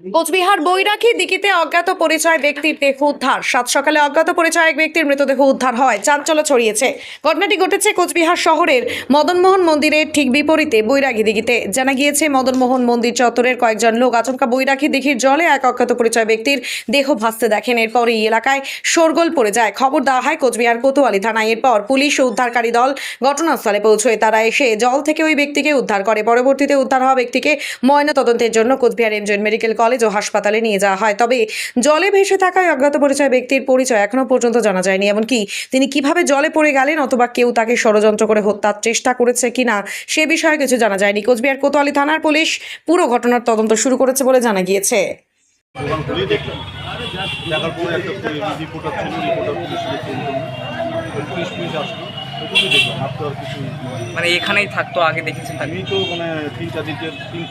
কোচবিহার বৈরাখী দিঘিতে অজ্ঞাত পরিচয় ব্যক্তির দেহ উদ্ধার। সাত সকালে অজ্ঞাত পরিচয় এক ব্যক্তির মৃতদেহ উদ্ধার হয়, চাঞ্চল্য ছড়িয়েছে। ঘটনাটি ঘটেছে কোচবিহার শহরের মদনমোহন মন্দিরের ঠিক বিপরীতে বৈরাখী দিঘিতে। জানা গিয়েছে, মদনমোহন মন্দির চত্বরের কয়েকজন লোক আচমকা বৈরাখী দিঘির জলে এক অজ্ঞাত পরিচয় ব্যক্তির দেহ ভাসতে দেখেন। এরপরই এলাকায় শোরগোল পড়ে যায়। খবর দেওয়া হয় কোচবিহার কোতোয়ালি থানায়। এরপর পুলিশ ও উদ্ধারকারী দল ঘটনাস্থলে পৌঁছয়। তারা এসে জল থেকে ওই ব্যক্তিকে উদ্ধার করে। পরবর্তীতে উদ্ধার হওয়া ব্যক্তিকে ময়নাতদন্তের জন্য কোচবিহার এমজেএন মেডিকেল কলেজ ও হাসপাতালে নিয়ে যাওয়া হয়। তবে জলে ভেসে থাকা অজ্ঞাত পরিচয় ব্যক্তির পরিচয় এখনো পর্যন্ত জানা যায়নি। এমনকি তিনি কিভাবে জলে পড়ে গেলেন অথবা কেউ তাকে ষড়যন্ত্র করে হত্যার চেষ্টা করেছে কিনা সে বিষয়ে কিছু জানা যায়নি। কোচবিহার কোতোয়ালি থানার পুলিশ পুরো ঘটনার তদন্ত শুরু করেছে বলে জানা গিয়েছে। মানে এখানেই থাকতো, আগে দেখেছেন? আমি তো মানে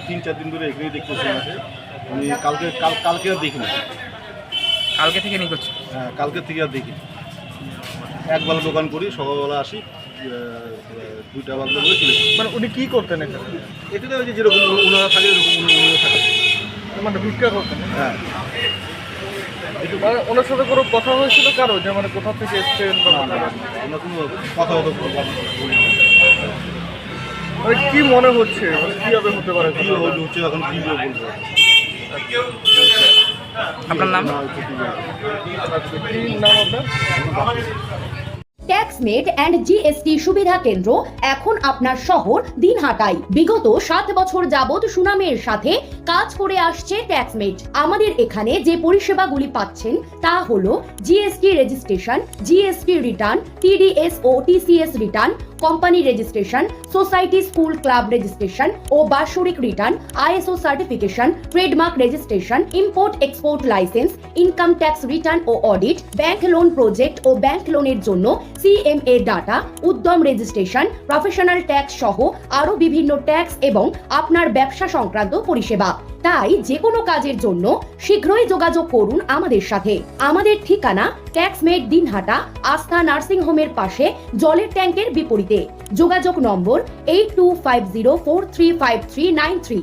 তিন চার দিন ধরে এখানেই দেখতেছি। আমি কালকে আর দেখিনি। কালকে থেকে নিখোঁজ? হ্যাঁ, কালকে থেকে আর দেখিনি। একবেলা দোকান করি, সকালবেলা আসি, 2টা বাজলে করে চলে যাই। মানে উনি কি করতেন এখানে? এখানে ওই যে যেরকম ওনারা থাকে এরকম উনিও থাকে। মানে ভিক্ষা করতেন? হ্যাঁ। মানে ওনার সাথে কোনো কথা হয়েছিল কারো, যে মানে কোথা থেকে এসছেন? আমরা কোনো কথা বলি। মানে কি মনে হচ্ছে, মানে কীভাবে হতে পারে? কী হচ্ছে এখন কী বলবো। আপনার নাম? কি নাম আপনার? ট্যাক্সমেট অ্যান্ড জিএসটি সুবিধা কেন্দ্র এখন আপনার শহর দিনহাটায়। বিগত 7 বছর যাবৎ সুনামের সাথে কাজ করে আসছে ট্যাক্সমেট। আমাদের এখানে যে পরিষেবাগুলি পাচ্ছেন তা হলো GST registration, GST return, TDS ও TCS return, company registration, society school club registration ও বাৎসরিক return, ISO certification, trademark registration, import export licence, income tax return ও অডিট, ব্যাংক লোন প্রজেক্ট ও ব্যাংক লোনের জন্য CMA data, Udyam registration, professional tax সহ আরো বিভিন্ন ট্যাক্স এবং আপনার ব্যবসা সংক্রান্ত পরিষেবা। তাই যে কোনো কাজের জন্য শীঘ্রই যোগাযোগ করুন আমাদের সাথে। আমাদের ঠিকানা ট্যাক্সমেট দিনহাটা, আস্থা নার্সিং হোমের পাশে, জলের ট্যাঙ্কের বিপরীতে। যোগাযোগ নম্বর 8250435393।